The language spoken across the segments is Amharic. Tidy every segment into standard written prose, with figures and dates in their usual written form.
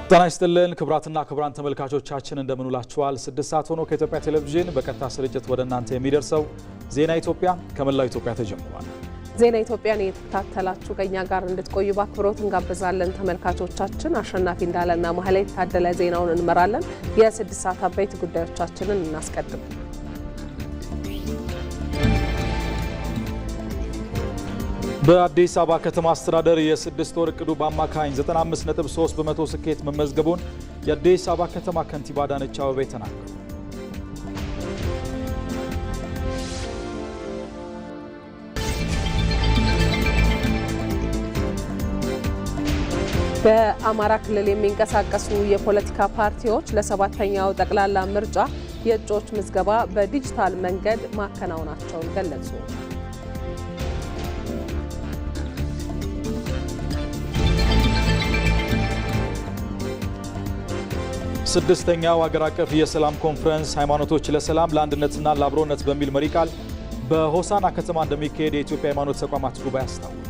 ጤና ይስጥልን ክቡራትና ክቡራን ተመልካቾቻችን እንደምን ውላችኋል? 6 ሰዓት ሆኖ ከኢትዮጵያ ቴሌቪዥን በቀጥታ ስርጭት ወደ እናንተ የሚደርሰው ዜና ኢትዮጵያ ከመላው ኢትዮጵያ ተጀምሯል። ዜና ኢትዮጵያን እየተከታተላችሁ ከኛ ጋር እንድትቆዩ በአክብሮት እንጋብዛለን። ተመልካቾቻችን አሸናፊ እንዳለና ማህሌት ታደለ ዜናውን እንመራለን። የ6 ሰዓት አበይት ጉዳዮቻችንን እናስቀድም። በአዲስ አበባ ከተማ አስተዳደር የ6 ወር ዕቅዱ በአማካኝ 95.3% ስኬት መመዝገቡን የአዲስ አበባ ከተማ ከንቲባ አዳነች አቤቤ ተናገሩ። በአማራ ክልል የሚንቀሳቀሱ የፖለቲካ ፓርቲዎች ለ7ኛው ጠቅላላ ምርጫ የእጩዎች ምዝገባ በዲጂታል መንገድ ማከናወናቸውን ገለጹ። ስድስተኛው ሀገር አቀፍ የሰላም ኮንፈረንስ ሃይማኖቶች ለሰላም ለአንድነትና ለአብሮነት በሚል መሪ ቃል በሆሳና ከተማ እንደሚካሄድ የኢትዮጵያ ሃይማኖት ተቋማት ጉባኤ አስታወቀ።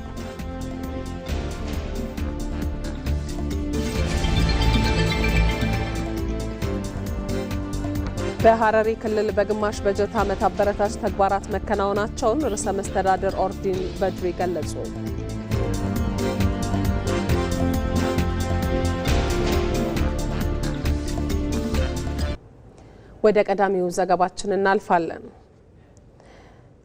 በሐረሪ ክልል በግማሽ በጀት ዓመት አበረታች ተግባራት መከናወናቸውን ርዕሰ መስተዳድር ኦርዲን በድሪ ገለጹ። ወደ ቀዳሚው ዘገባችን እናልፋለን።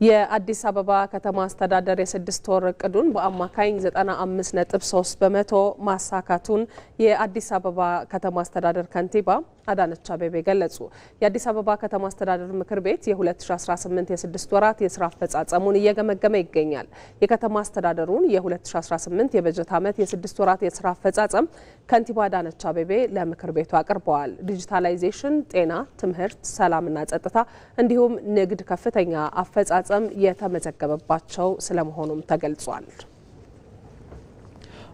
የአዲስ አበባ ከተማ አስተዳደር የ6 ወር ዕቅዱን በአማካኝ 95.3% ማሳካቱን የአዲስ አበባ ከተማ አስተዳደር ከንቲባ አዳነች አቤቤ ገለጹ። የአዲስ አበባ ከተማ አስተዳደር ምክር ቤት የ2018 የ6 ወራት የስራ አፈጻጸሙን እየገመገመ ይገኛል። የከተማ አስተዳደሩን የ2018 የበጀት ዓመት የ6 ወራት የስራ አፈጻጸም ከንቲባ አዳነች አቤቤ ለምክር ቤቱ አቅርበዋል። ዲጂታላይዜሽን፣ ጤና፣ ትምህርት፣ ሰላምና ጸጥታ እንዲሁም ንግድ ከፍተኛ አፈጻጸም የተመዘገበባቸው ስለመሆኑም ተገልጿል።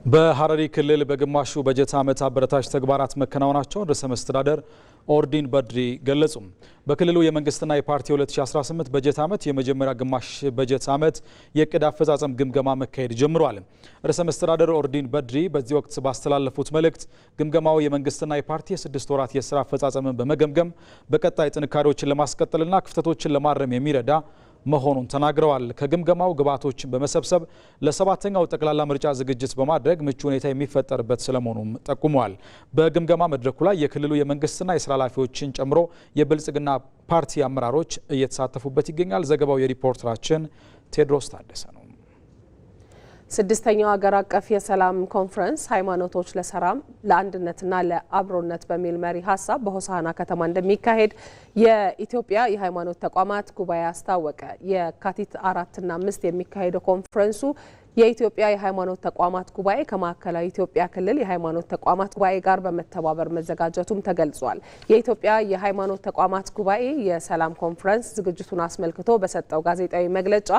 በሐረሪ ክልል በግማሹ በጀት ዓመት አበረታች ተግባራት መከናወናቸውን ርዕሰ መስተዳድር ኦርዲን በድሪ ገለጹ። በክልሉ የመንግስትና የፓርቲ 2018 በጀት ዓመት የመጀመሪያ ግማሽ በጀት ዓመት የዕቅድ አፈጻጸም ግምገማ መካሄድ ጀምሯል። ርዕሰ መስተዳድር ኦርዲን በድሪ በዚህ ወቅት ባስተላለፉት መልእክት ግምገማው የመንግስትና የፓርቲ የ6 ወራት የስራ አፈጻጸምን በመገምገም በቀጣይ ጥንካሬዎችን ለማስቀጠልና ክፍተቶችን ለማረም የሚረዳ መሆኑን ተናግረዋል። ከግምገማው ግብዓቶችን በመሰብሰብ ለ7ኛው ጠቅላላ ምርጫ ዝግጅት በማድረግ ምቹ ሁኔታ የሚፈጠርበት ስለመሆኑም ጠቁመዋል። በግምገማ መድረኩ ላይ የክልሉ የመንግስትና የስራ ኃላፊዎችን ጨምሮ የብልጽግና ፓርቲ አመራሮች እየተሳተፉበት ይገኛል። ዘገባው የሪፖርተራችን ቴድሮስ ታደሰ ነው። 6ኛው ሀገር አቀፍ የሰላም ኮንፈረንስ ሃይማኖቶች ለሰላም ለአንድነትና ለአብሮነት በሚል መሪ ሀሳብ በሆሳና ከተማ እንደሚካሄድ የኢትዮጵያ የሃይማኖት ተቋማት ጉባኤ አስታወቀ። የካቲት 4 እና 5 የሚካሄደው ኮንፈረንሱ የኢትዮጵያ የሃይማኖት ተቋማት ጉባኤ ከማዕከላዊ ኢትዮጵያ ክልል የሃይማኖት ተቋማት ጉባኤ ጋር በመተባበር መዘጋጀቱም ተገልጿል። የኢትዮጵያ የሃይማኖት ተቋማት ጉባኤ የሰላም ኮንፈረንስ ዝግጅቱን አስመልክቶ በሰጠው ጋዜጣዊ መግለጫ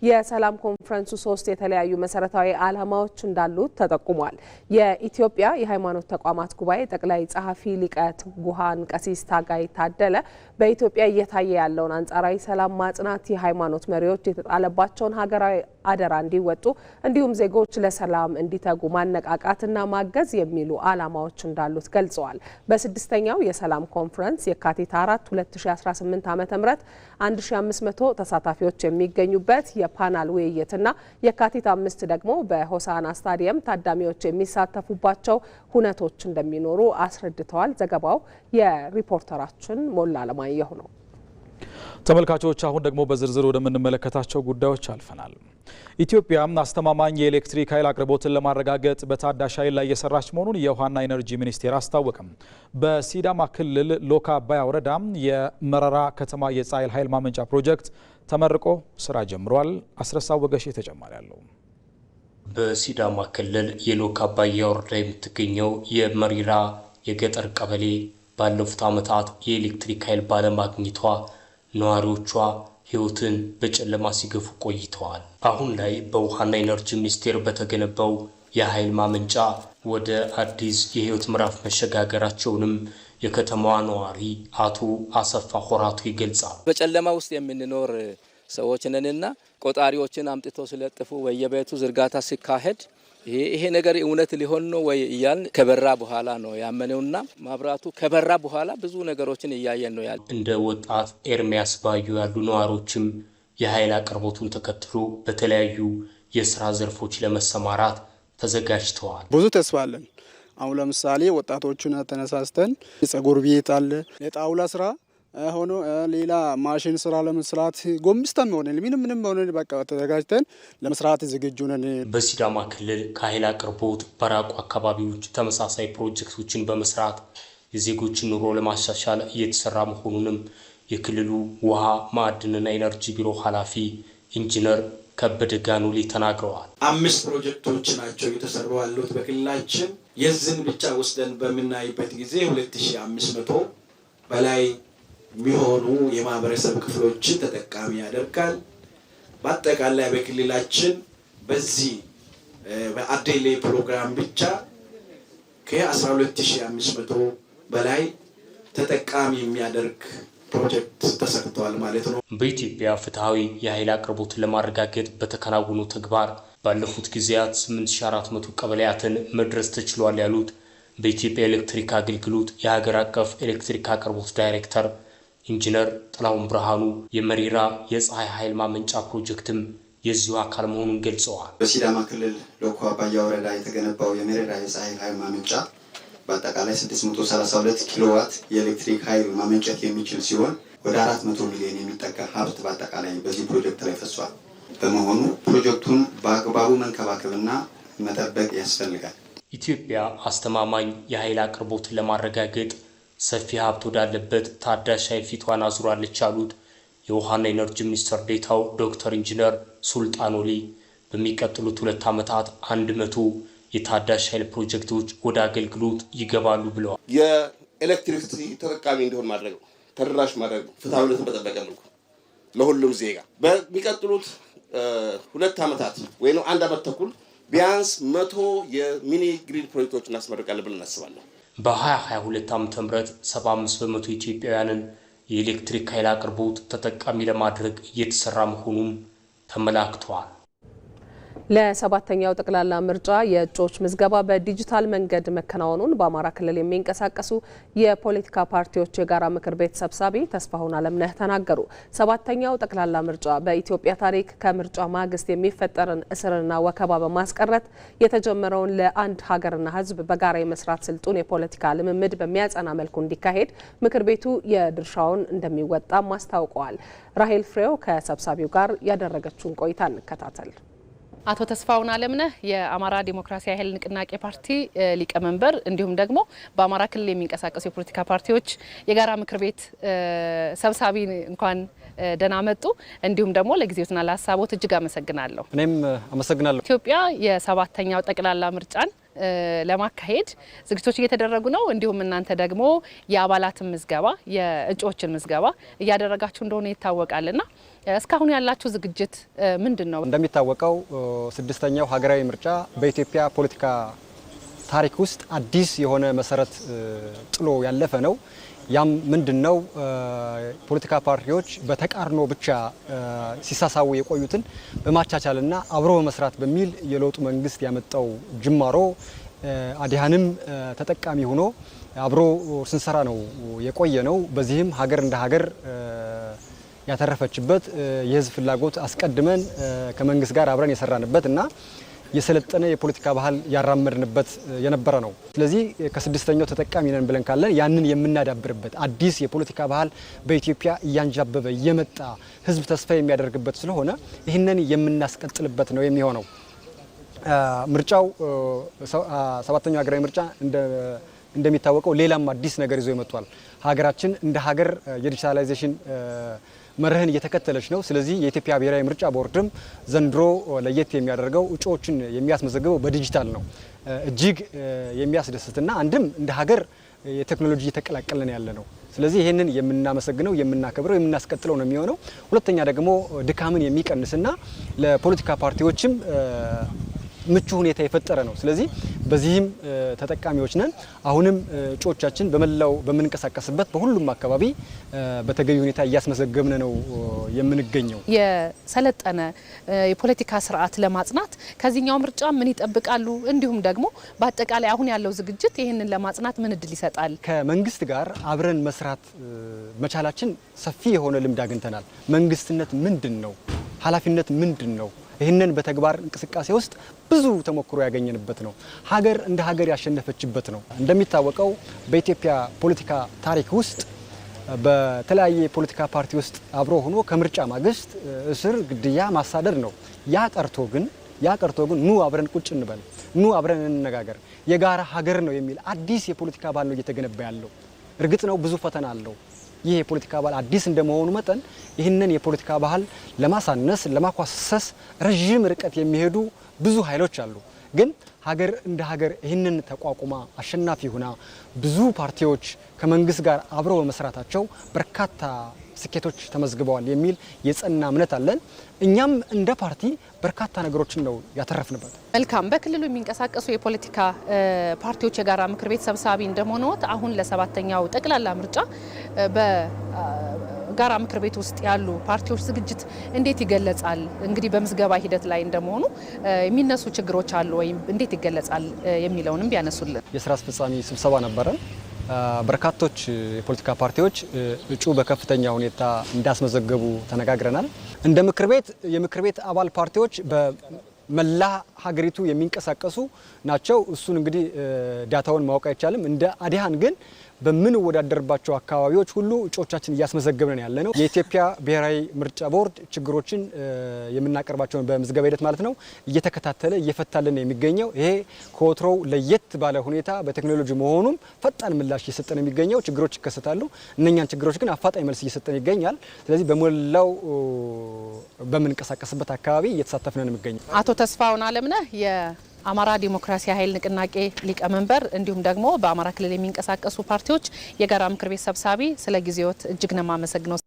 የሰላም ኮንፈረንሱ 3 የተለያዩ መሰረታዊ ዓላማዎች እንዳሉት ተጠቁሟል። የኢትዮጵያ የሃይማኖት ተቋማት ጉባኤ ጠቅላይ ጸሐፊ ሊቀ ትጉሃን ቀሲስ ታጋይ ታደለ በኢትዮጵያ እየታየ ያለውን አንጻራዊ ሰላም ማጽናት፣ የሃይማኖት መሪዎች የተጣለባቸውን ሀገራዊ አደራ እንዲወጡ እንዲሁም ዜጎች ለሰላም እንዲተጉ ማነቃቃትና ማገዝ የሚሉ ዓላማዎች እንዳሉት ገልጸዋል። በ6ኛው የሰላም ኮንፈረንስ የካቲት 4 2018 ዓ.ም 1500 ተሳታፊዎች የሚገኙበት የፓናል ውይይትና የካቲት 5 ደግሞ በሆሳና ስታዲየም ታዳሚዎች የሚሳተፉባቸው ሁነቶች እንደሚኖሩ አስረድተዋል። ዘገባው የሪፖርተራችን ሞላ አለማየሁ ነው። ተመልካቾች አሁን ደግሞ በዝርዝር ወደምንመለከታቸው ጉዳዮች አልፈናል። ኢትዮጵያ አስተማማኝ የኤሌክትሪክ ኃይል አቅርቦትን ለማረጋገጥ በታዳሽ ኃይል ላይ እየሰራች መሆኑን የውሃና ኢነርጂ ሚኒስቴር አስታወቀም። በሲዳማ ክልል ሎካ አባያ ወረዳ የመረራ ከተማ የፀሐይ ኃይል ማመንጫ ፕሮጀክት ተመርቆ ስራ ጀምሯል። አስረሳው ወገሼ ተጨማሪ አለው። በሲዳማ ክልል የሎካ አባያ ወረዳ የምትገኘው የመሪራ የገጠር ቀበሌ ባለፉት ዓመታት የኤሌክትሪክ ኃይል ባለማግኘቷ ነዋሪዎቿ ሕይወትን በጨለማ ሲገፉ ቆይተዋል። አሁን ላይ በውሃና ኢነርጂ ሚኒስቴር በተገነባው የኃይል ማመንጫ ወደ አዲስ የሕይወት ምዕራፍ መሸጋገራቸውንም የከተማዋ ነዋሪ አቶ አሰፋ ሆራቱ ይገልጻል። በጨለማ ውስጥ የምንኖር ሰዎች ነንና ቆጣሪዎችን አምጥቶ ስለጥፉ በየቤቱ ዝርጋታ ሲካሄድ ይሄ ነገር እውነት ሊሆን ነው ወይ እያልን ከበራ በኋላ ነው ያመነውና ማብራቱ ከበራ በኋላ ብዙ ነገሮችን እያየን ነው ያለ። እንደ ወጣት ኤርሚያስ ባዩ ያሉ ነዋሪዎችም የኃይል አቅርቦቱን ተከትሎ በተለያዩ የስራ ዘርፎች ለመሰማራት ተዘጋጅተዋል። ብዙ ተስፋ አለን። አሁን ለምሳሌ ወጣቶቹን ተነሳስተን የጸጉር ቤት አለ፣ የጣውላ ስራ ሆኖ ሌላ ማሽን ስራ ለመስራት ጎምስተም ሆነ ምንም ሆነ በቃ ተዘጋጅተን ለመስራት ዝግጁ ነን። በሲዳማ ክልል ከኃይል አቅርቦት በራቁ አካባቢዎች ተመሳሳይ ፕሮጀክቶችን በመስራት የዜጎችን ኑሮ ለማሻሻል እየተሰራ መሆኑንም የክልሉ ውሃ ማዕድንና ኢነርጂ ቢሮ ኃላፊ ኢንጂነር ከበደ ጋኑሊ ተናግረዋል። 5 ፕሮጀክቶች ናቸው የተሰሩ ያሉት በክልላችን። የዝን ብቻ ወስደን በምናይበት ጊዜ 2500 በላይ የሚሆኑ የማህበረሰብ ክፍሎችን ተጠቃሚ ያደርጋል። በአጠቃላይ በክልላችን በዚህ በአዴሌ ፕሮግራም ብቻ ከ12500 በላይ ተጠቃሚ የሚያደርግ ፕሮጀክት ተሰርቷል ማለት ነው። በኢትዮጵያ ፍትሃዊ የኃይል አቅርቦትን ለማረጋገጥ በተከናወኑ ተግባር ባለፉት ጊዜያት 8400 ቀበሌያትን መድረስ ተችሏል ያሉት በኢትዮጵያ ኤሌክትሪክ አገልግሎት የሀገር አቀፍ ኤሌክትሪክ አቅርቦት ዳይሬክተር ኢንጂነር ጥላሁን ብርሃኑ የመሪራ የፀሐይ ኃይል ማመንጫ ፕሮጀክትም የዚሁ አካል መሆኑን ገልጸዋል። በሲዳማ ክልል ሎኮ አባያ ወረዳ የተገነባው የመሪራ የፀሐይ ኃይል ማመንጫ በአጠቃላይ 632 ኪሎዋት የኤሌክትሪክ ኃይል ማመንጨት የሚችል ሲሆን ወደ 400 ሚሊዮን የሚጠጋ ሀብት በአጠቃላይ በዚህ ፕሮጀክት ላይ ፈሷል። በመሆኑ ፕሮጀክቱን በአግባቡ መንከባከብና መጠበቅ ያስፈልጋል። ኢትዮጵያ አስተማማኝ የኃይል አቅርቦትን ለማረጋገጥ ሰፊ ሀብት ወዳለበት ታዳሽ ኃይል ፊቷን አዙራለች ያሉት የውሃና ኢነርጂ ሚኒስትር ዴኤታው ዶክተር ኢንጂነር ሱልጣን ኦሊ በሚቀጥሉት 2 ዓመታት 100 የታዳሽ ኃይል ፕሮጀክቶች ወደ አገልግሎት ይገባሉ ብለዋል። የኤሌክትሪክሲቲ ተጠቃሚ እንዲሆን ማድረግ ነው፣ ተደራሽ ማድረግ ነው፣ ፍትሃዊነትን በጠበቀ መልኩ ለሁሉም ዜጋ በሚቀጥሉት 2 ዓመታት ወይም 1 ዓመት ተኩል ቢያንስ 100 የሚኒ ግሪድ ፕሮጀክቶች እናስመርቃለን ብለን እናስባለን። በ2022 ዓ.ም 75 በመቶ ኢትዮጵያውያንን የኤሌክትሪክ ኃይል አቅርቦት ተጠቃሚ ለማድረግ እየተሰራ መሆኑም ተመላክቷል። ለ7ኛው ጠቅላላ ምርጫ የእጩዎች ምዝገባ በዲጂታል መንገድ መከናወኑን በአማራ ክልል የሚንቀሳቀሱ የፖለቲካ ፓርቲዎች የጋራ ምክር ቤት ሰብሳቢ ተስፋሁን አለምነህ ተናገሩ። 7ኛው ጠቅላላ ምርጫ በኢትዮጵያ ታሪክ ከምርጫ ማግስት የሚፈጠርን እስርና ወከባ በማስቀረት የተጀመረውን ለአንድ ሀገርና ሕዝብ በጋራ የመስራት ስልጡን የፖለቲካ ልምምድ በሚያጸና መልኩ እንዲካሄድ ምክር ቤቱ የድርሻውን እንደሚወጣም አስታውቀዋል። ራሄል ፍሬው ከሰብሳቢው ጋር ያደረገችውን ቆይታ እንከታተል። አቶ ተስፋሁን አለምነህ የአማራ ዲሞክራሲያዊ ኃይል ንቅናቄ ፓርቲ ሊቀመንበር እንዲሁም ደግሞ በአማራ ክልል የሚንቀሳቀሱ የፖለቲካ ፓርቲዎች የጋራ ምክር ቤት ሰብሳቢ እንኳን ደህና መጡ። እንዲሁም ደግሞ ለጊዜውና ለሀሳቦት እጅግ አመሰግናለሁ። እኔም አመሰግናለሁ። ኢትዮጵያ የ7ኛው ጠቅላላ ምርጫን ለማካሄድ ዝግጅቶች እየተደረጉ ነው። እንዲሁም እናንተ ደግሞ የአባላትን ምዝገባ የእጩዎችን ምዝገባ እያደረጋችሁ እንደሆነ ይታወቃልና እስካሁን ያላችሁ ዝግጅት ምንድነው? እንደሚታወቀው 6ኛው ሀገራዊ ምርጫ በኢትዮጵያ ፖለቲካ ታሪክ ውስጥ አዲስ የሆነ መሰረት ጥሎ ያለፈ ነው። ያም ምንድነው? ፖለቲካ ፓርቲዎች በተቃርኖ ብቻ ሲሳሳው የቆዩትን በማቻቻልና አብሮ በመስራት በሚል የለውጡ መንግስት ያመጣው ጅማሮ አዲሃንም ተጠቃሚ ሆኖ አብሮ ስንሰራ ነው የቆየ ነው። በዚህም ሀገር እንደ ሀገር ያተረፈችበት የህዝብ ፍላጎት አስቀድመን ከመንግስት ጋር አብረን የሰራንበት እና የሰለጠነ የፖለቲካ ባህል ያራመድንበት የነበረ ነው። ስለዚህ ከ6ኛው ተጠቃሚ ነን ብለን ካለን ያንን የምናዳብርበት አዲስ የፖለቲካ ባህል በኢትዮጵያ እያንጃበበ የመጣ ህዝብ ተስፋ የሚያደርግበት ስለሆነ ይህንን የምናስቀጥልበት ነው የሚሆነው። ምርጫው 7ኛው ሀገራዊ ምርጫ እንደሚታወቀው ሌላም አዲስ ነገር ይዞ ይመጣል። ሀገራችን እንደ ሀገር የዲጂታላይዜሽን መርህን እየተከተለች ነው። ስለዚህ የኢትዮጵያ ብሔራዊ ምርጫ ቦርድም ዘንድሮ ለየት የሚያደርገው እጩዎችን የሚያስመዘግበው በዲጂታል ነው። እጅግ የሚያስደስትና አንድም እንደ ሀገር የቴክኖሎጂ እየተቀላቀለን ያለ ነው። ስለዚህ ይህንን የምናመሰግነው የምናከብረው የምናስቀጥለው ነው የሚሆነው። ሁለተኛ ደግሞ ድካምን የሚቀንስና ለፖለቲካ ፓርቲዎችም ምቹ ሁኔታ የፈጠረ ነው። ስለዚህ በዚህም ተጠቃሚዎች ነን። አሁንም እጩዎቻችን በመላው በምንንቀሳቀስበት በሁሉም አካባቢ በተገቢ ሁኔታ እያስመዘገብን ነው የምንገኘው። የሰለጠነ የፖለቲካ ስርዓት ለማጽናት ከዚህኛው ምርጫ ምን ይጠብቃሉ? እንዲሁም ደግሞ በአጠቃላይ አሁን ያለው ዝግጅት ይህንን ለማጽናት ምን እድል ይሰጣል? ከመንግስት ጋር አብረን መስራት መቻላችን ሰፊ የሆነ ልምድ አግኝተናል። መንግስትነት ምንድን ነው? ኃላፊነት ምንድን ነው? ይህንን በተግባር እንቅስቃሴ ውስጥ ብዙ ተሞክሮ ያገኘንበት ነው። ሀገር እንደ ሀገር ያሸነፈችበት ነው። እንደሚታወቀው በኢትዮጵያ ፖለቲካ ታሪክ ውስጥ በተለያየ የፖለቲካ ፓርቲ ውስጥ አብሮ ሆኖ ከምርጫ ማግስት እስር፣ ግድያ፣ ማሳደድ ነው። ያ ቀርቶ ግን ኑ አብረን ቁጭ እንበል፣ ኑ አብረን እንነጋገር፣ የጋራ ሀገር ነው የሚል አዲስ የፖለቲካ ባህል ነው እየተገነባ ያለው። እርግጥ ነው ብዙ ፈተና አለው። ይህ የፖለቲካ ባህል አዲስ እንደመሆኑ መጠን ይህንን የፖለቲካ ባህል ለማሳነስ ለማኳሰስ ረዥም ርቀት የሚሄዱ ብዙ ኃይሎች አሉ። ግን ሀገር እንደ ሀገር ይህንን ተቋቁማ አሸናፊ ሆና ብዙ ፓርቲዎች ከመንግስት ጋር አብረው በመስራታቸው በርካታ ስኬቶች ተመዝግበዋል የሚል የጸና እምነት አለን። እኛም እንደ ፓርቲ በርካታ ነገሮችን ነው ያተረፍንበት። መልካም። በክልሉ የሚንቀሳቀሱ የፖለቲካ ፓርቲዎች የጋራ ምክር ቤት ሰብሳቢ እንደመሆኑት አሁን ለሰባተኛው ጠቅላላ ምርጫ በጋራ ምክር ቤት ውስጥ ያሉ ፓርቲዎች ዝግጅት እንዴት ይገለጻል? እንግዲህ በምዝገባ ሂደት ላይ እንደመሆኑ የሚነሱ ችግሮች አሉ ወይም እንዴት ይገለጻል የሚለውንም ቢያነሱልን። የስራ አስፈጻሚ ስብሰባ ነበረን። በርካቶች የፖለቲካ ፓርቲዎች እጩ በከፍተኛ ሁኔታ እንዳስመዘገቡ ተነጋግረናል። እንደ ምክር ቤት የምክር ቤት አባል ፓርቲዎች በመላ ሀገሪቱ የሚንቀሳቀሱ ናቸው። እሱን እንግዲህ ዳታውን ማወቅ አይቻልም። እንደ አዲሃን ግን በምንወዳደርባቸው አካባቢዎች ሁሉ እጩዎቻችን እያስመዘገብን ያለ ነው። የኢትዮጵያ ብሔራዊ ምርጫ ቦርድ ችግሮችን የምናቀርባቸውን በምዝገባ ሂደት ማለት ነው እየተከታተለ እየፈታልን የሚገኘው ይሄ ከወትሮው ለየት ባለ ሁኔታ በቴክኖሎጂ መሆኑም ፈጣን ምላሽ እየሰጠን የሚገኘው። ችግሮች ይከሰታሉ። እነኛን ችግሮች ግን አፋጣኝ መልስ እየሰጠን ይገኛል። ስለዚህ በሞላው በምንቀሳቀስበት አካባቢ እየተሳተፍን ነው የሚገኘው። አቶ ተስፋውን አለምነህ የአማራ ዲሞክራሲ ኃይል ንቅናቄ ሊቀመንበር እንዲሁም ደግሞ በአማራ ክልል የሚንቀሳቀሱ ፓርቲዎች የጋራ ምክር ቤት ሰብሳቢ፣ ስለ ጊዜዎት እጅግ ነው የማመሰግነው።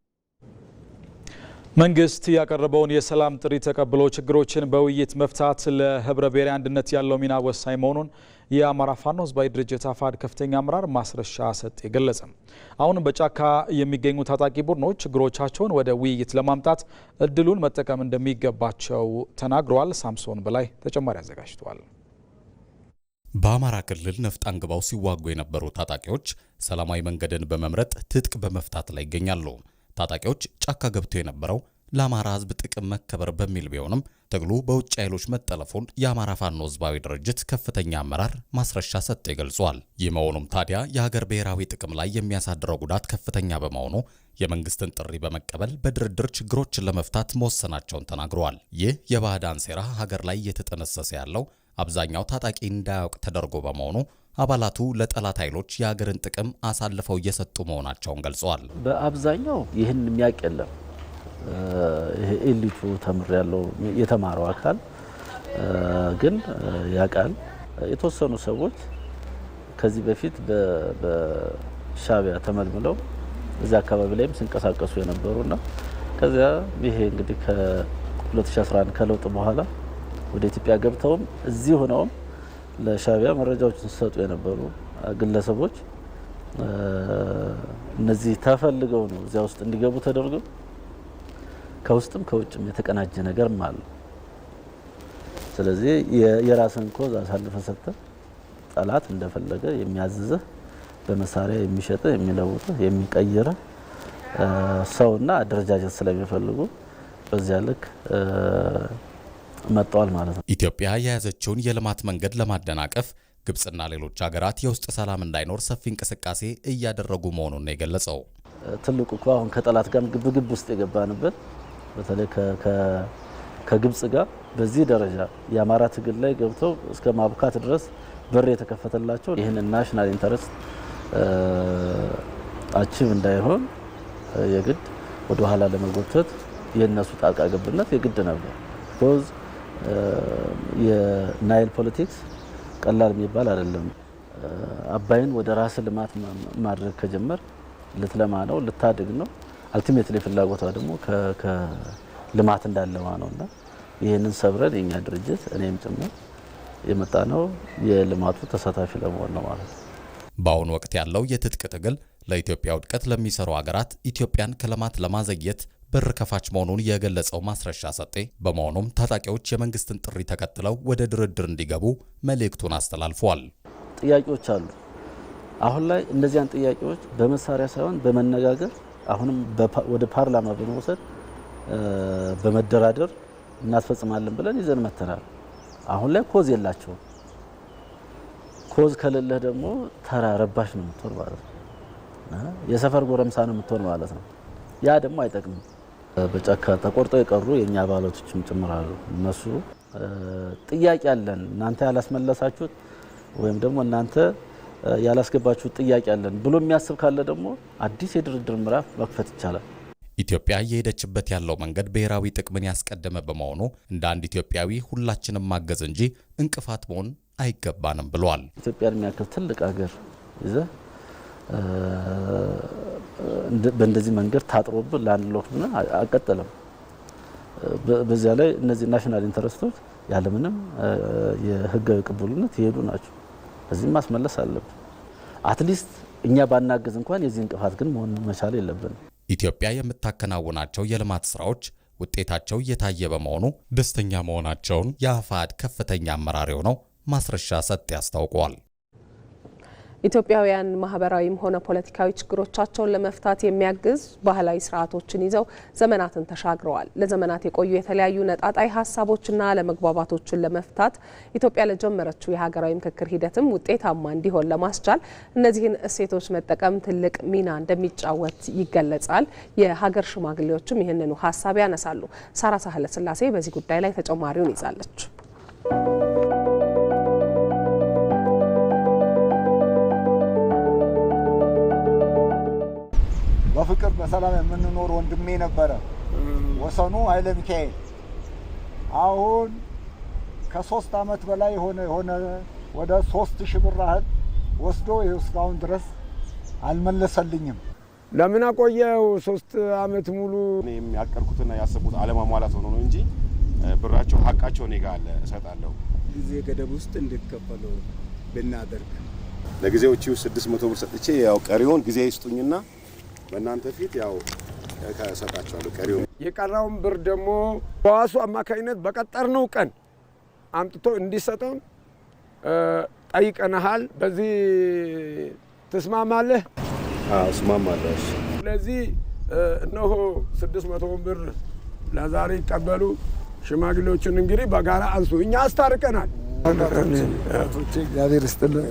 መንግስት ያቀረበውን የሰላም ጥሪ ተቀብሎ ችግሮችን በውይይት መፍታት ለህብረ ብሔራዊ አንድነት ያለው ሚና ወሳኝ መሆኑን የአማራ ፋኖ ህዝባዊ ድርጅት አፋሕድ ከፍተኛ አመራር ማስረሻ ሰጤ ገለጸ። አሁንም በጫካ የሚገኙ ታጣቂ ቡድኖች ችግሮቻቸውን ወደ ውይይት ለማምጣት እድሉን መጠቀም እንደሚገባቸው ተናግረዋል። ሳምሶን በላይ ተጨማሪ አዘጋጅቷል። በአማራ ክልል ነፍጥ አንግበው ሲዋጉ የነበሩ ታጣቂዎች ሰላማዊ መንገድን በመምረጥ ትጥቅ በመፍታት ላይ ይገኛሉ። ታጣቂዎች ጫካ ገብተው የነበረው ለአማራ ህዝብ ጥቅም መከበር በሚል ቢሆንም ትግሉ በውጭ ኃይሎች መጠለፉን የአማራ ፋኖ ህዝባዊ ድርጅት ከፍተኛ አመራር ማስረሻ ሰጤ ገልጿል። ይህ መሆኑም ታዲያ የሀገር ብሔራዊ ጥቅም ላይ የሚያሳድረው ጉዳት ከፍተኛ በመሆኑ የመንግስትን ጥሪ በመቀበል በድርድር ችግሮችን ለመፍታት መወሰናቸውን ተናግረዋል። ይህ የባዕዳን ሴራ ሀገር ላይ እየተጠነሰሰ ያለው አብዛኛው ታጣቂ እንዳያውቅ ተደርጎ በመሆኑ አባላቱ ለጠላት ኃይሎች የሀገርን ጥቅም አሳልፈው እየሰጡ መሆናቸውን ገልጸዋል። በአብዛኛው ይህን የሚያውቅ የለም። ይሄ ኤሊቱ ተምር ያለው የተማረው አካል ግን ያውቃል። የተወሰኑ ሰዎች ከዚህ በፊት በሻዕቢያ ተመልምለው እዚህ አካባቢ ላይም ሲንቀሳቀሱ የነበሩና ከዚያ ይሄ እንግዲህ ከ2011 ከለውጥ በኋላ ወደ ኢትዮጵያ ገብተውም እዚህ ሆነውም ለሻዕቢያ መረጃዎችን ሲሰጡ የነበሩ ግለሰቦች እነዚህ ተፈልገው ነው እዚያ ውስጥ እንዲገቡ ተደርገው ከውስጥም ከውጭም የተቀናጀ ነገርም አለ። ስለዚህ የራስን ኮዝ አሳልፈ ሰጥተ ጠላት እንደፈለገ የሚያዝዝህ በመሳሪያ የሚሸጥህ የሚለውጥህ የሚቀይርህ ሰውና አደረጃጀት ስለሚፈልጉ በዚያ ልክ መጥተዋል ማለት ነው። ኢትዮጵያ የያዘችውን የልማት መንገድ ለማደናቀፍ ግብጽና ሌሎች ሀገራት የውስጥ ሰላም እንዳይኖር ሰፊ እንቅስቃሴ እያደረጉ መሆኑን ነው የገለጸው። ትልቁ እኮ አሁን ከጠላት ጋር ግብግብ ውስጥ የገባንበት በተለይ ከግብጽ ጋር በዚህ ደረጃ የአማራ ትግል ላይ ገብተው እስከ ማብካት ድረስ በር የተከፈተላቸው ይህንን ናሽናል ኢንተረስት አቺቭ እንዳይሆን የግድ ወደ ኋላ ለመጎተት የነሱ ጣልቃ ገብነት የግድ ነበር። ቢኮዝ የናይል ፖለቲክስ ቀላል የሚባል አይደለም። አባይን ወደ ራስ ልማት ማድረግ ከጀመር ልትለማ ነው፣ ልታድግ ነው። አልቲሜትሊ ፍላጎቷ ደግሞ ከልማት እንዳለማ ነውና ይህንን ሰብረን የኛ ድርጅት እኔም ጭምር የመጣ ነው የልማቱ ተሳታፊ ለመሆን ነው ማለት ነው። በአሁኑ ወቅት ያለው የትጥቅ ትግል ለኢትዮጵያ ውድቀት ለሚሰሩ ሀገራት ኢትዮጵያን ከልማት ለማዘግየት በር ከፋች መሆኑን የገለጸው ማስረሻ ሰጤ በመሆኑም ታጣቂዎች የመንግስትን ጥሪ ተከትለው ወደ ድርድር እንዲገቡ መልእክቱን አስተላልፈዋል። ጥያቄዎች አሉ። አሁን ላይ እነዚያን ጥያቄዎች በመሳሪያ ሳይሆን በመነጋገር አሁንም ወደ ፓርላማ በመውሰድ በመደራደር እናስፈጽማለን ብለን ይዘን መተናል። አሁን ላይ ኮዝ የላቸውም። ኮዝ ከሌለህ ደግሞ ተራ ረባሽ ነው የምትሆን ማለት ነው። የሰፈር ጎረምሳ ነው የምትሆን ማለት ነው። ያ ደግሞ አይጠቅምም። በጫካ ተቆርጠው የቀሩ የኛ አባላቶችም ጭምራሉ። እነሱ ጥያቄ አለን እናንተ ያላስመለሳችሁት ወይም ደግሞ እናንተ ያላስገባችሁት ጥያቄ አለን ብሎ የሚያስብ ካለ ደግሞ አዲስ የድርድር ምዕራፍ መክፈት ይቻላል። ኢትዮጵያ እየሄደችበት ያለው መንገድ ብሔራዊ ጥቅምን ያስቀደመ በመሆኑ እንደ አንድ ኢትዮጵያዊ ሁላችንም ማገዝ እንጂ እንቅፋት መሆን አይገባንም ብለዋል። ኢትዮጵያን የሚያክል ትልቅ ሀገር ይዘህ በእንደዚህ መንገድ ታጥሮብን ላንድ ሎክ ብለን አቀጠለም። በዚያ ላይ እነዚህ ናሽናል ኢንተረስቶች ያለምንም የህጋዊ ቅቡልነት ይሄዱ ናቸው። እዚህ ማስመለስ አለብን። አትሊስት እኛ ባናገዝ እንኳን የዚህ እንቅፋት ግን መሆን መቻል የለብንም። ኢትዮጵያ የምታከናውናቸው የልማት ስራዎች ውጤታቸው እየታየ በመሆኑ ደስተኛ መሆናቸውን የአፋሕድ ከፍተኛ አመራር የሆነው ማስረሻ ሰጤ አስታውቀዋል። ኢትዮጵያውያን ማህበራዊም ሆነ ፖለቲካዊ ችግሮቻቸውን ለመፍታት የሚያግዝ ባህላዊ ስርዓቶችን ይዘው ዘመናትን ተሻግረዋል። ለዘመናት የቆዩ የተለያዩ ነጣጣይ ሀሳቦችና አለመግባባቶችን ለመፍታት ኢትዮጵያ ለጀመረችው የሀገራዊ ምክክር ሂደትም ውጤታማ እንዲሆን ለማስቻል እነዚህን እሴቶች መጠቀም ትልቅ ሚና እንደሚጫወት ይገለጻል። የሀገር ሽማግሌዎችም ይህንኑ ሀሳብ ያነሳሉ። ሳራ ሳህለ ስላሴ በዚህ ጉዳይ ላይ ተጨማሪውን ይዛለች። በፍቅር በሰላም የምንኖር ወንድሜ ነበረ ወሰኑ ኃይለ ሚካኤል። አሁን ከ3 አመት በላይ ሆነ ወደ 3000 ብር ያህል ወስዶ እስካሁን ድረስ አልመለሰልኝም። ለምን አቆየው? 3 አመት ሙሉ የሚያቀርኩትና ያሰቡት አለማሟላት ሆኖ ነው እንጂ ብራቸው ሀቃቸው እኔ ጋር አለ እሰጣለሁ። ጊዜ ገደብ ውስጥ እንድትከፈሉ ብናደርግ ለጊዜው 600 ብር ሰጥቼ ያው ቀሪውን ጊዜ ይስጡኝና በእናንተ ፊት ያው ከሰጣቸዋለሁ። ቀሪው የቀረውን ብር ደግሞ በዋሱ አማካኝነት በቀጠርነው ቀን አምጥቶ እንዲሰጠን ጠይቀናል። በዚህ ትስማማለህ? አዎ እስማማለሁ። ስለዚህ እነሆ 600 ብር ለዛሬ ይቀበሉ። ሽማግሌዎችን እንግዲህ በጋራ አንሱ። እኛ አስታርቀናል። እግዚአብሔር ይስጥልን፣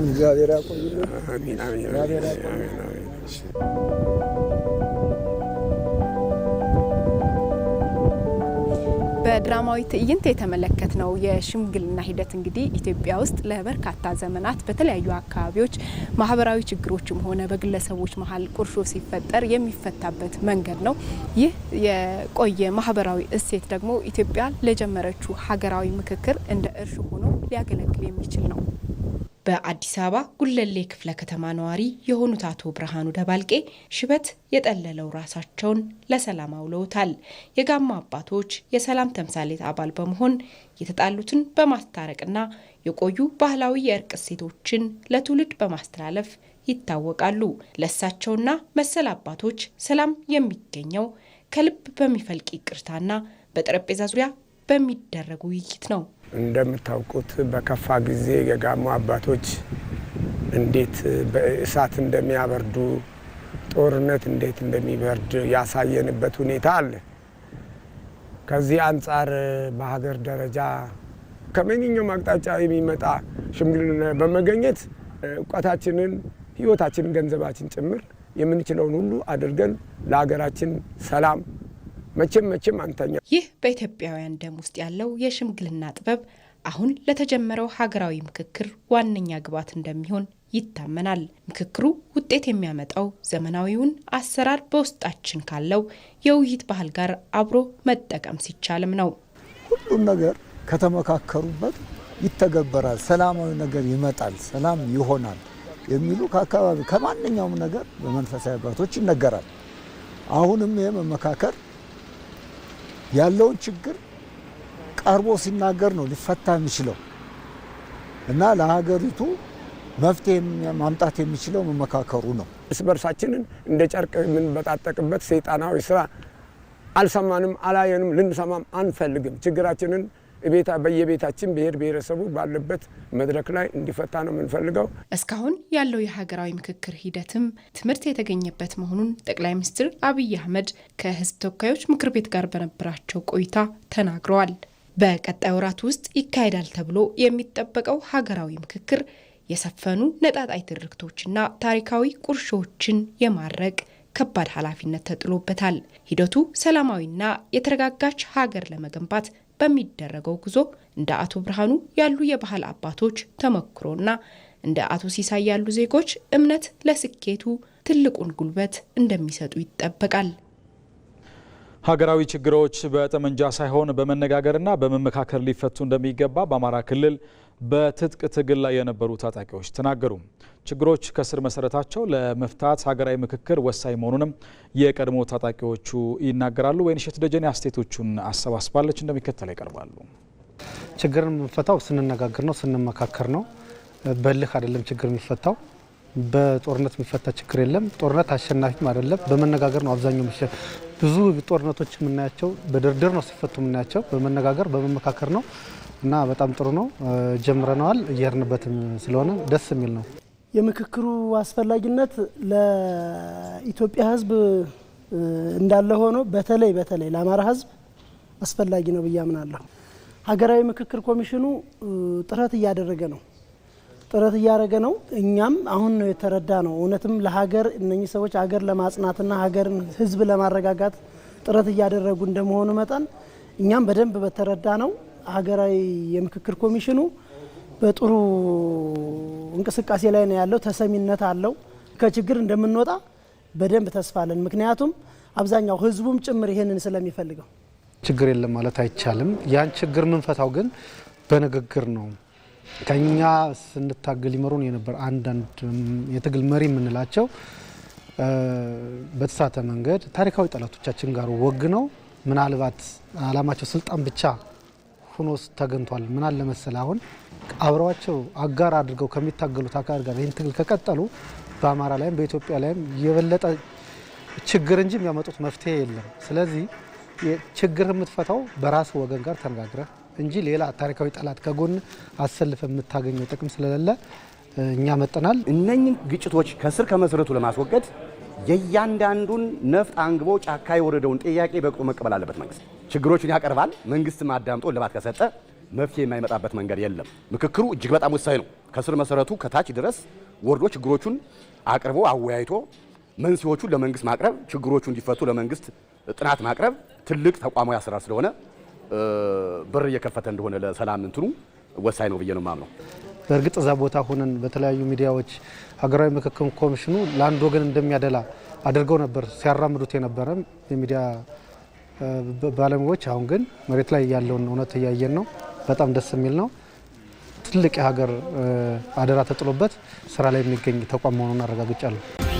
እግዚአብሔር ያቆይልን። አሜን አሜን አሜን። በድራማዊ ትዕይንት የተመለከትነው የሽምግልና ሂደት እንግዲህ ኢትዮጵያ ውስጥ ለበርካታ ዘመናት በተለያዩ አካባቢዎች ማህበራዊ ችግሮችም ሆነ በግለሰቦች መሀል ቁርሾ ሲፈጠር የሚፈታበት መንገድ ነው። ይህ የቆየ ማህበራዊ እሴት ደግሞ ኢትዮጵያ ለጀመረችው ሀገራዊ ምክክር እንደ እርሾ ሆኖ ሊያገለግል የሚችል ነው። በአዲስ አበባ ጉለሌ ክፍለ ከተማ ነዋሪ የሆኑት አቶ ብርሃኑ ደባልቄ ሽበት የጠለለው ራሳቸውን ለሰላም አውለውታል። የጋማ አባቶች የሰላም ተምሳሌት አባል በመሆን የተጣሉትን በማስታረቅና የቆዩ ባህላዊ የእርቅ እሴቶችን ለትውልድ በማስተላለፍ ይታወቃሉ። ለእሳቸውና መሰል አባቶች ሰላም የሚገኘው ከልብ በሚፈልቅ ይቅርታና በጠረጴዛ ዙሪያ በሚደረግ ውይይት ነው። እንደምታውቁት በከፋ ጊዜ የጋሞ አባቶች እንዴት በእሳት እንደሚያበርዱ ጦርነት እንዴት እንደሚበርድ ያሳየንበት ሁኔታ አለ። ከዚህ አንጻር በሀገር ደረጃ ከማንኛውም አቅጣጫ የሚመጣ ሽምግልና በመገኘት እውቀታችንን፣ ህይወታችንን፣ ገንዘባችን ጭምር የምንችለውን ሁሉ አድርገን ለሀገራችን ሰላም መቼም አንተኛ። ይህ በኢትዮጵያውያን ደም ውስጥ ያለው የሽምግልና ጥበብ አሁን ለተጀመረው ሀገራዊ ምክክር ዋነኛ ግብዓት እንደሚሆን ይታመናል። ምክክሩ ውጤት የሚያመጣው ዘመናዊውን አሰራር በውስጣችን ካለው የውይይት ባህል ጋር አብሮ መጠቀም ሲቻልም ነው። ሁሉም ነገር ከተመካከሩበት ይተገበራል፣ ሰላማዊ ነገር ይመጣል፣ ሰላም ይሆናል የሚሉ ከአካባቢ ከማንኛውም ነገር በመንፈሳዊ አባቶች ይነገራል። አሁንም ይሄ መመካከር ያለውን ችግር ቀርቦ ሲናገር ነው ሊፈታ የሚችለው። እና ለሀገሪቱ መፍትሄ ማምጣት የሚችለው መመካከሩ ነው። እርስ በርሳችንን እንደ ጨርቅ የምንበጣጠቅበት ሰይጣናዊ ስራ አልሰማንም፣ አላየንም፣ ልንሰማም አንፈልግም። ችግራችንን በየቤታችን ብሔር ብሔረሰቡ ባለበት መድረክ ላይ እንዲፈታ ነው የምንፈልገው። እስካሁን ያለው የሀገራዊ ምክክር ሂደትም ትምህርት የተገኘበት መሆኑን ጠቅላይ ሚኒስትር አብይ አህመድ ከህዝብ ተወካዮች ምክር ቤት ጋር በነበራቸው ቆይታ ተናግረዋል። በቀጣይ ወራት ውስጥ ይካሄዳል ተብሎ የሚጠበቀው ሀገራዊ ምክክር የሰፈኑ ነጣጣይ ትርክቶችና ታሪካዊ ቁርሾችን የማረቅ ከባድ ኃላፊነት ተጥሎበታል። ሂደቱ ሰላማዊና የተረጋጋች ሀገር ለመገንባት በሚደረገው ጉዞ እንደ አቶ ብርሃኑ ያሉ የባህል አባቶች ተመክሮና እንደ አቶ ሲሳይ ያሉ ዜጎች እምነት ለስኬቱ ትልቁን ጉልበት እንደሚሰጡ ይጠበቃል። ሀገራዊ ችግሮች በጠመንጃ ሳይሆን በመነጋገርና በመመካከር ሊፈቱ እንደሚገባ በአማራ ክልል በትጥቅ ትግል ላይ የነበሩ ታጣቂዎች ተናገሩ። ችግሮች ከስር መሰረታቸው ለመፍታት ሀገራዊ ምክክር ወሳኝ መሆኑንም የቀድሞ ታጣቂዎቹ ይናገራሉ። ወይንሸት ደጀኔ አስተያየቶቹን አሰባስባለች፣ እንደሚከተለው ይቀርባሉ። ችግርን የምንፈታው ስንነጋገር ነው፣ ስንመካከር ነው። በልህ አይደለም ችግር የሚፈታው። በጦርነት የሚፈታ ችግር የለም። ጦርነት አሸናፊም አይደለም። በመነጋገር ነው አብዛኛው ብዙ ጦርነቶች የምናያቸው በድርድር ነው ሲፈቱ የምናያቸው። በመነጋገር በመመካከር ነው እና በጣም ጥሩ ነው። ጀምረነዋል፣ እየሄድንበትም ስለሆነ ደስ የሚል ነው። የምክክሩ አስፈላጊነት ለኢትዮጵያ ሕዝብ እንዳለ ሆኖ በተለይ ለአማራ ሕዝብ አስፈላጊ ነው ብዬ አምናለሁ። ሀገራዊ ምክክር ኮሚሽኑ ጥረት እያደረገ ነው። እኛም አሁን ነው የተረዳ ነው። እውነትም ለሀገር እነኚህ ሰዎች ሀገር ለማጽናትና ሀገርን ሕዝብ ለማረጋጋት ጥረት እያደረጉ እንደመሆኑ መጠን እኛም በደንብ በተረዳ ነው። ሀገራዊ የምክክር ኮሚሽኑ በጥሩ እንቅስቃሴ ላይ ነው ያለው። ተሰሚነት አለው። ከችግር እንደምንወጣ በደንብ ተስፋ አለን። ምክንያቱም አብዛኛው ህዝቡም ጭምር ይሄንን ስለሚፈልገው። ችግር የለም ማለት አይቻልም። ያን ችግር ምንፈታው ግን በንግግር ነው። ከኛ ስንታገል ይመሩን የነበር አንዳንድ የትግል መሪ የምንላቸው በተሳተ መንገድ ታሪካዊ ጠላቶቻችን ጋር ወግነው ምናልባት አላማቸው ስልጣን ብቻ ሆኖ ተገንቷል። ምን አለ መሰለ አሁን አብረዋቸው አጋር አድርገው ከሚታገሉት አካል ጋር ይህን ትግል ከቀጠሉ በአማራ ላይም በኢትዮጵያ ላይም የበለጠ ችግር እንጂ የሚያመጡት መፍትሄ የለም። ስለዚህ ችግር የምትፈታው በራስ ወገን ጋር ተነጋግረህ እንጂ ሌላ ታሪካዊ ጠላት ከጎን አሰልፈ የምታገኘው ጥቅም ስለሌለ እኛ መጠናል። እነኚህ ግጭቶች ከስር ከመሰረቱ ለማስወገድ የእያንዳንዱን ነፍጥ አንግቦ ጫካ የወረደውን ጥያቄ በቁም መቀበል አለበት። መንግስት ችግሮችን ያቀርባል። መንግስት ማዳምጦ ልባት ከሰጠ መፍትሄ የማይመጣበት መንገድ የለም። ምክክሩ እጅግ በጣም ወሳኝ ነው። ከስር መሰረቱ ከታች ድረስ ወርዶ ችግሮቹን አቅርቦ አወያይቶ መንስኤዎቹን ለመንግስት ማቅረብ፣ ችግሮቹ እንዲፈቱ ለመንግስት ጥናት ማቅረብ ትልቅ ተቋማዊ አሰራር ስለሆነ በር እየከፈተ እንደሆነ ለሰላም እንትኑ ወሳኝ ነው ብዬ ነው የማምነው። በእርግጥ እዛ ቦታ ሆነን በተለያዩ ሚዲያዎች ሀገራዊ ምክክር ኮሚሽኑ ለአንድ ወገን እንደሚያደላ አድርገው ነበር ሲያራምዱት የነበረ የሚዲያ ባለሙያዎች። አሁን ግን መሬት ላይ ያለውን እውነት እያየን ነው። በጣም ደስ የሚል ነው። ትልቅ የሀገር አደራ ተጥሎበት ስራ ላይ የሚገኝ ተቋም መሆኑን አረጋግጫለሁ።